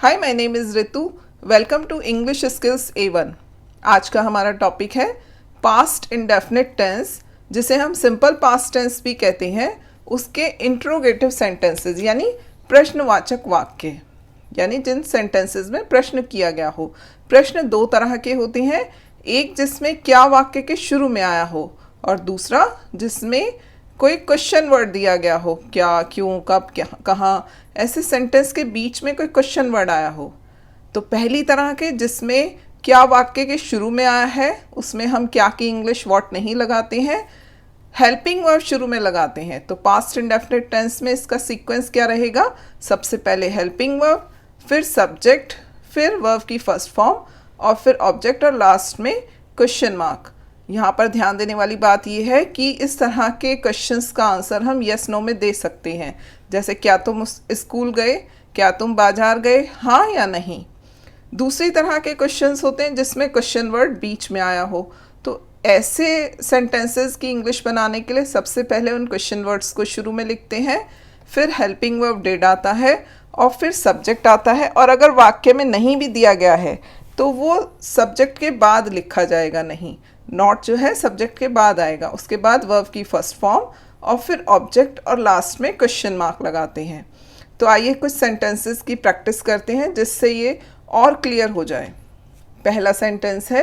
Hi, my name is Ritu. Welcome to English skills A1। आज का हमारा टॉपिक है पास्ट इंडेफिनिट टेंस, जिसे हम सिंपल पास्ट टेंस भी कहते हैं। उसके इंट्रोगेटिव सेंटेंसेस यानी प्रश्नवाचक वाक्य, यानी जिन सेंटेंसेस में प्रश्न किया गया हो। प्रश्न दो तरह के होते हैं, एक जिसमें क्या वाक्य के शुरू में आया हो और दूसरा जिसमें कोई क्वेश्चन वर्ड दिया गया हो, क्या, क्यों, कब, क्या, कहाँ, ऐसे सेंटेंस के बीच में कोई क्वेश्चन वर्ड आया हो। तो पहली तरह के जिसमें क्या वाक्य के शुरू में आया है उसमें हम क्या की इंग्लिश व्हाट नहीं लगाते हैं, हेल्पिंग वर्ब शुरू में लगाते हैं। तो पास्ट इंडेफिनिट टेंस में इसका सीक्वेंस क्या रहेगा? सबसे पहले हेल्पिंग वर्ब, फिर सब्जेक्ट, फिर वर्ब की फर्स्ट फॉर्म और फिर ऑब्जेक्ट और लास्ट में क्वेश्चन मार्क। यहाँ पर ध्यान देने वाली बात यह है कि इस तरह के क्वेश्चंस का आंसर हम यस नो में दे सकते हैं, जैसे क्या तुम स्कूल गए, क्या तुम बाजार गए, हाँ या नहीं। दूसरी तरह के क्वेश्चंस होते हैं जिसमें क्वेश्चन वर्ड बीच में आया हो। तो ऐसे सेंटेंसेस की इंग्लिश बनाने के लिए सबसे पहले उन क्वेश्चन वर्ड्स को शुरू में लिखते हैं, फिर हेल्पिंग वर्ब डिड आता है और फिर सब्जेक्ट आता है। और अगर वाक्य में नहीं भी दिया गया है तो वो सब्जेक्ट के बाद लिखा जाएगा, नहीं, नॉट जो है सब्जेक्ट के बाद आएगा। उसके बाद वर्ब की फर्स्ट फॉर्म और फिर ऑब्जेक्ट और लास्ट में क्वेश्चन मार्क लगाते हैं। तो आइए कुछ सेंटेंसेस की प्रैक्टिस करते हैं जिससे ये और क्लियर हो जाए। पहला सेंटेंस है,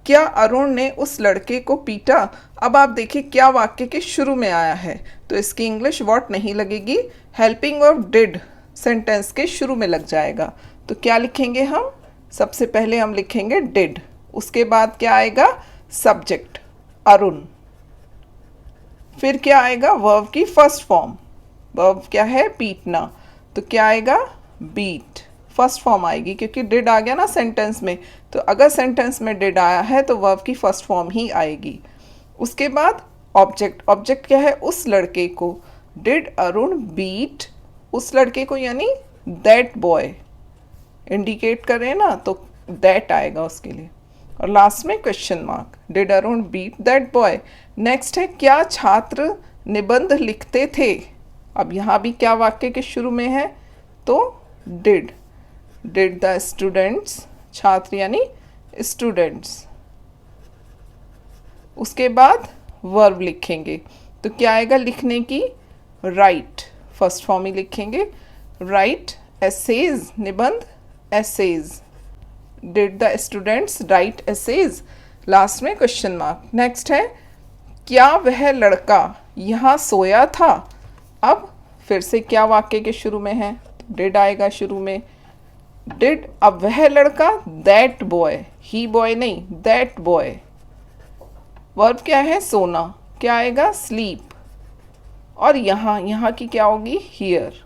क्या अरुण ने उस लड़के को पीटा। अब आप देखिए क्या वाक्य के शुरू में आया है, तो इसकी इंग्लिश व्हाट नहीं लगेगी, हेल्पिंग वर्ब डिड सेंटेंस के शुरू में लग जाएगा। तो क्या लिखेंगे हम? सबसे पहले हम लिखेंगे डिड, उसके बाद क्या आएगा? सब्जेक्ट अरुण, फिर क्या आएगा? वर्ब की फर्स्ट फॉर्म, वर्ब क्या है? पीटना, तो क्या आएगा? बीट, फर्स्ट फॉर्म आएगी क्योंकि डिड आ गया ना सेंटेंस में। तो अगर सेंटेंस में डिड आया है तो वर्ब की फर्स्ट फॉर्म ही आएगी। उसके बाद ऑब्जेक्ट, ऑब्जेक्ट क्या है? उस लड़के को, डिड अरुण बीट उस लड़के को, यानी दैट बॉय इंडिकेट करें ना, तो दैट आएगा उसके लिए। और लास्ट में question mark, did Arun beat that boy. Next है, क्या छात्र निबंध लिखते थे। अब यहाँ भी क्या वाक्य के शुरू में है? तो डिड द स्टूडेंट्स, छात्र यानी स्टूडेंट्स। उसके बाद वर्ब लिखेंगे, तो क्या आएगा लिखने की? राइट, फर्स्ट फॉर्म ही लिखेंगे, राइट एसेज, निबंध essays, did the students write essays, last में क्वेश्चन मार्क। नेक्स्ट है, क्या वह लड़का यहाँ सोया था। अब फिर से क्या वाक्य के शुरू में है? तो डिड आएगा शुरू में, डिड, अब वह लड़का, दैट बॉय, ही बॉय नहीं, दैट बॉय। वर्ब क्या है? सोना, क्या आएगा? स्लीप। और यहाँ की क्या होगी? Here,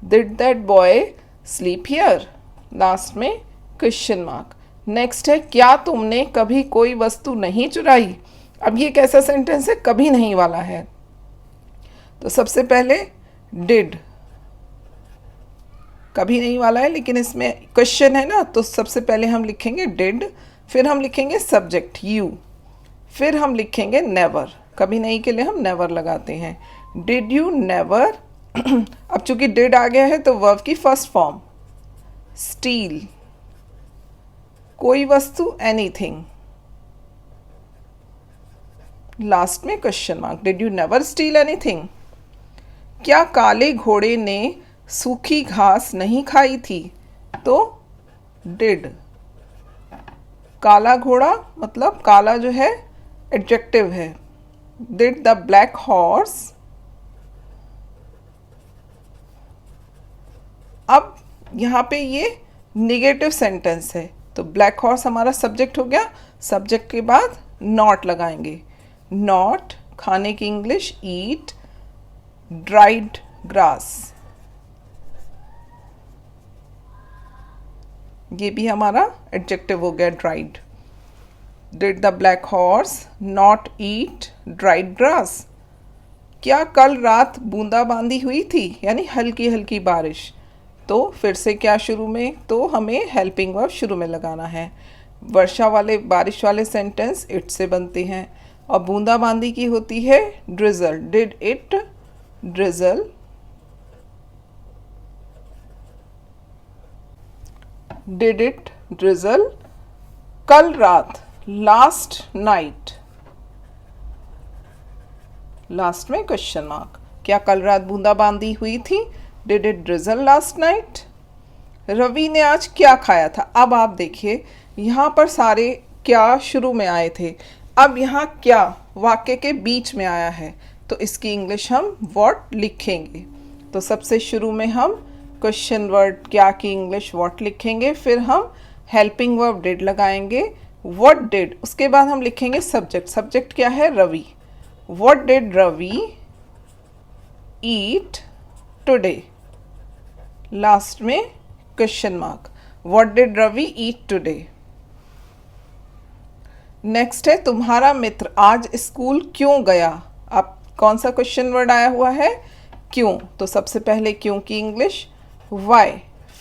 did that boy sleep here, last में क्वेश्चन मार्क। नेक्स्ट है, क्या तुमने कभी कोई वस्तु नहीं चुराई। अब ये कैसा सेंटेंस है? कभी नहीं वाला है। तो सबसे पहले डिड, कभी नहीं वाला है लेकिन इसमें क्वेश्चन है ना, तो सबसे पहले हम लिखेंगे डिड, फिर हम लिखेंगे सब्जेक्ट यू, फिर हम लिखेंगे नेवर, कभी नहीं के लिए हम नेवर लगाते हैं, डिड यू नेवर। अब चूंकि डिड आ गया है तो वर्ब की फर्स्ट फॉर्म, स्टील, कोई वस्तु, एनीथिंग, लास्ट में question mark, did you never steel anything. क्या काले घोड़े ने सूखी घास नहीं खाई थी। तो डिड, काला घोड़ा मतलब काला जो है एडजेक्टिव है, डिड द ब्लैक हॉर्स। अब यहाँ पे ये निगेटिव सेंटेंस है, तो ब्लैक हॉर्स हमारा सब्जेक्ट हो गया, सब्जेक्ट के बाद नॉट लगाएंगे, नॉट, खाने की इंग्लिश ईट ड्राइड ग्रास, ये भी हमारा एडजेक्टिव हो गया dried. Did the black horse not eat dried grass. क्या कल रात बूंदाबांदी हुई थी, यानी हल्की हल्की बारिश। तो फिर से क्या शुरू में? तो हमें हेल्पिंग वर्ब शुरू में लगाना है। वर्षा वाले, बारिश वाले सेंटेंस इट से बनते हैं और बूंदाबांदी की होती है drizzle, did it drizzle. Did it drizzle? कल रात, लास्ट नाइट, लास्ट में क्वेश्चन मार्क, क्या कल रात बूंदाबांदी हुई थी? Did it drizzle last night? Ravi ने आज क्या खाया था? अब आप देखिए यहाँ पर सारे क्या शुरू में आए थे, अब यहाँ क्या वाक्य के बीच में आया है, तो इसकी इंग्लिश हम व्हाट लिखेंगे। तो सबसे शुरू में हम क्वेश्चन वर्ड क्या की इंग्लिश व्हाट लिखेंगे, फिर हम हेल्पिंग वर्ब डिड लगाएंगे, व्हाट डिड, उसके बाद हम लिखेंगे सब्जेक्ट, सब्जेक्ट क्या है? Ravi. What did Ravi eat today? Last में question mark, what did Ravi eat today? Next है तुम्हारा मित्र आज स्कूल क्यों गया? अब कौन सा क्वेश्चन वर्ड आया हुआ है? क्यों। तो सबसे पहले क्यों की इंग्लिश वाई,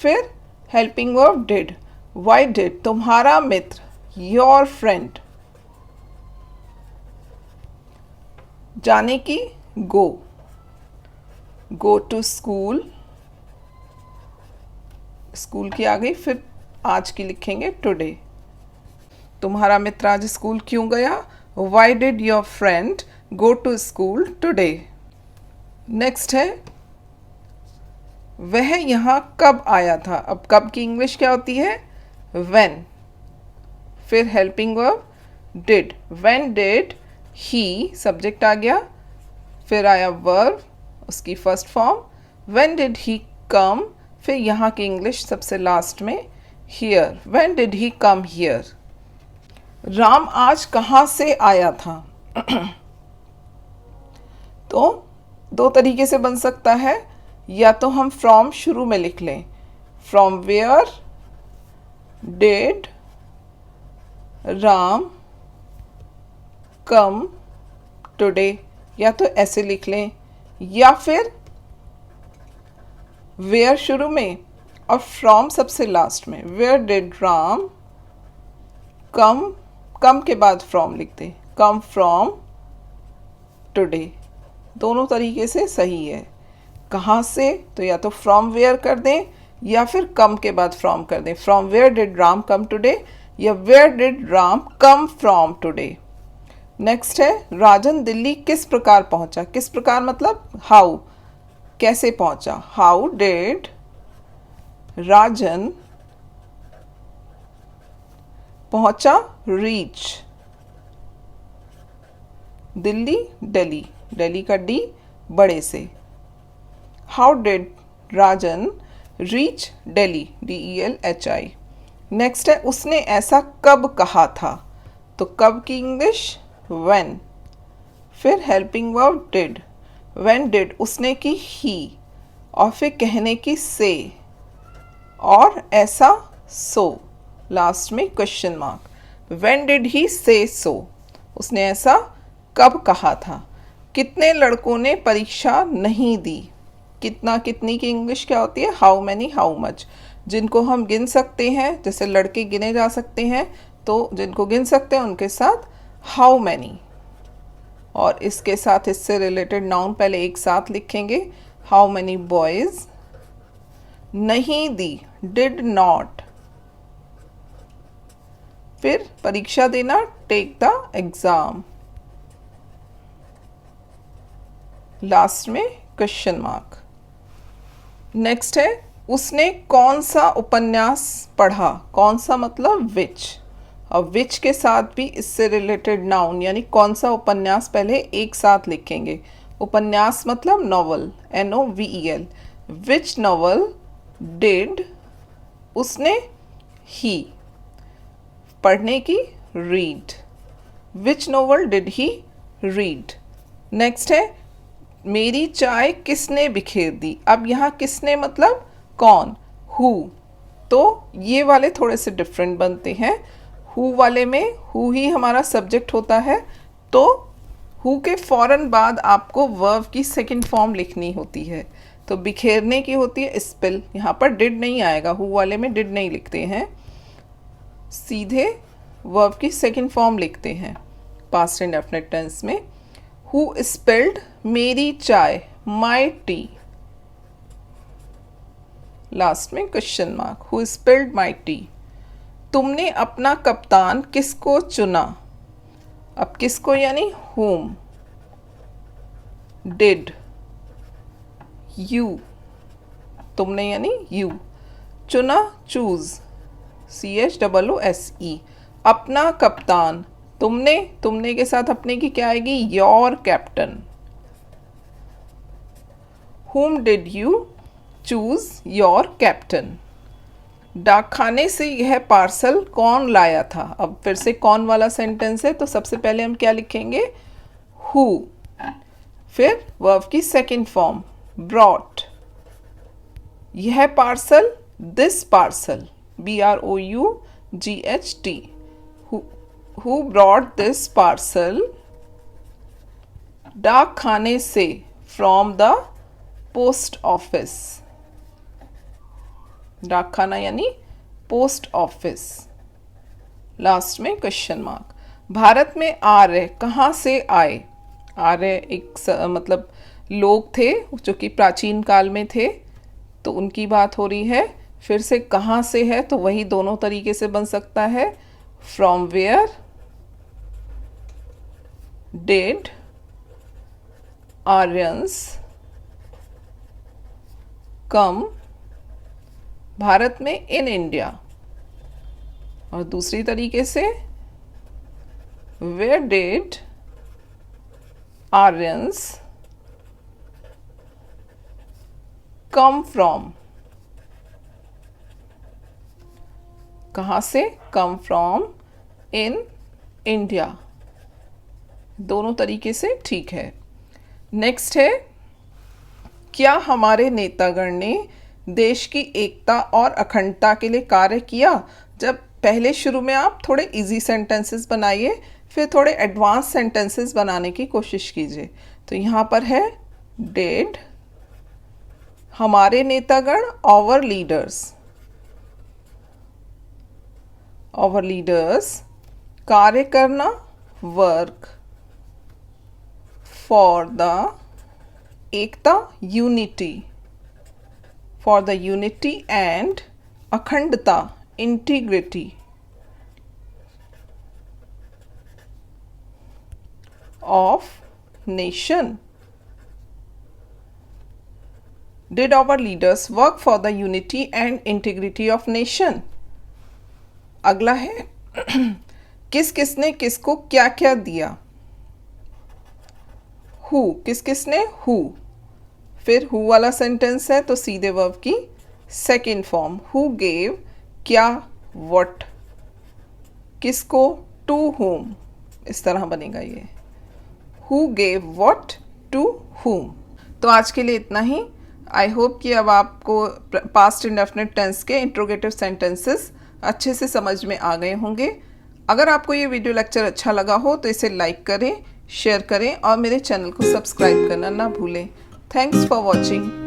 फिर helping verb did, why did तुम्हारा मित्र, योर फ्रेंड, जाने की गो, गो टू स्कूल, स्कूल की आ गई, फिर आज की लिखेंगे टुडे। तुम्हारा मित्र आज स्कूल क्यों गया? Why did your friend go to school today? Next है वह यहाँ कब आया था? अब कब की इंग्लिश क्या होती है? व्हेन, फिर helping verb did, when did he, subject आ गया, फिर आया वर्ब उसकी first form, when did he come, फिर यहाँ की इंग्लिश सबसे लास्ट में here, when did he come here? Ram आज कहाँ से आया था? तो दो तरीके से बन सकता है, या तो हम फ्रॉम शुरू में लिख लें, from where did Ram come today, या तो ऐसे लिख लें, या फिर वेयर शुरू में और फ्रॉम सबसे लास्ट में, वेयर डिड राम कम, कम के बाद फ्रॉम लिख दें, कम फ्रॉम टुडे। दोनों तरीके से सही है। कहाँ से, तो या तो फ्रॉम वेयर कर दें या फिर कम के बाद फ्रॉम कर दें, from where did Ram come today या where did Ram come from today. Next है राजन दिल्ली किस प्रकार पहुंचा? किस प्रकार मतलब हाउ, कैसे पहुंचा? हाउ डिड राजन पहुंचा रीच दिल्ली, दिल्ली, दिल्ली का डी बड़े से, how did Rajan reach Delhi, DELHI। Next है उसने ऐसा कब कहा था? तो कब की इंग्लिश व्हेन, फिर helping verb did, when did उसने की ही, और फिर कहने की से, और ऐसा सो, लास्ट में क्वेश्चन मार्क, व्हेन डिड ही से सो, उसने ऐसा कब कहा था? कितने लड़कों ने परीक्षा नहीं दी? कितना कितनी की इंग्लिश क्या होती है? How many, how much. जिनको हम गिन सकते हैं, जैसे लड़के गिने जा सकते हैं, तो जिनको गिन सकते हैं उनके साथ हाउ मैनी, और इसके साथ इससे रिलेटेड नाउन पहले एक साथ लिखेंगे, हाउ मैनी बॉयज नहीं दी, डिड नॉट, फिर परीक्षा देना, टेक द एग्जाम, लास्ट में क्वेश्चन मार्क। नेक्स्ट है उसने कौन सा उपन्यास पढ़ा? कौन सा मतलब विच, और विच के साथ भी इससे रिलेटेड नाउन यानी कौन सा उपन्यास पहले एक साथ लिखेंगे। उपन्यास मतलब novel, NOVEL। Which novel did उसने ही, पढ़ने की read, which novel did he read. Next है मेरी चाय किसने बिखेर दी? अब यहाँ किसने मतलब कौन, हु, तो ये वाले थोड़े से डिफरेंट बनते हैं। हु वाले में हु ही हमारा सब्जेक्ट होता है, तो हु के फ़ौरन बाद आपको वर्ब की सेकंड फॉर्म लिखनी होती है, तो बिखेरने की होती है स्पिल, यहाँ पर डिड नहीं आएगा, हु वाले में डिड नहीं लिखते हैं, सीधे वर्ब की सेकंड फॉर्म लिखते हैं पास्ट इंडेफिनिट टेंस में। हु स्पिल्ड मेरी चाय, माई टी, लास्ट में question mark. Who spilled my T? तुमने अपना कप्तान किसको चुना? अब किसको यानी whom, did, you, तुमने यानी you, चुना चूज, CHOOSE, अपना कप्तान, तुमने के साथ अपने की क्या आएगी? Your captain. whom did you choose your captain? डाकखाने से यह पार्सल कौन लाया था? अब फिर से कौन वाला सेंटेंस है, तो सबसे पहले हम क्या लिखेंगे? हु, फिर वर्ब की सेकंड फॉर्म ब्रॉट, यह parcel, this parcel, BROUGHT, who brought this parcel डाकखाने से, फ्रॉम द पोस्ट ऑफिस, डाकखाना यानी पोस्ट ऑफिस। लास्ट में क्वेश्चन मार्क। भारत में आर्य कहाँ से आए? आर्य एक मतलब लोग थे जो कि प्राचीन काल में थे, तो उनकी बात हो रही है। फिर से कहाँ से है, तो वही दोनों तरीके से बन सकता है। From where did Aryans come Bharat में इन इंडिया, और दूसरी तरीके से where did Aryans come from, कहाँ से? Come from in India. दोनों तरीके से ठीक है। नेक्स्ट है, क्या हमारे नेतागण ने देश की एकता और अखंडता के लिए कार्य किया? जब पहले शुरू में आप थोड़े इजी सेंटेंसेस बनाइए, फिर थोड़े एडवांस सेंटेंसेस बनाने की कोशिश कीजिए। तो यहाँ पर है डिड हमारे नेतागण, आवर लीडर्स कार्य करना, work for the Ekta, unity, for the unity and अखंडता, integrity of nation. Did our leaders work for the unity and integrity of nation? अगला है किसने किसको क्या क्या दिया? Who, किसने? Who, फिर हु वाला सेंटेंस है तो सीधे वर्ब की सेकेंड फॉर्म हु गेव, क्या, व्हाट, किसको, टू होम, इस तरह बनेगा ये, who gave what to whom. तो आज के लिए इतना ही। आई होप कि अब आपको पास्ट इंडेफिनिट टेंस के इंट्रोगेटिव सेंटेंसेस अच्छे से समझ में आ गए होंगे। अगर आपको ये वीडियो लेक्चर अच्छा लगा हो तो इसे लाइक करें, शेयर करें और मेरे चैनल को सब्सक्राइब करना ना भूलें। Thanks for watching.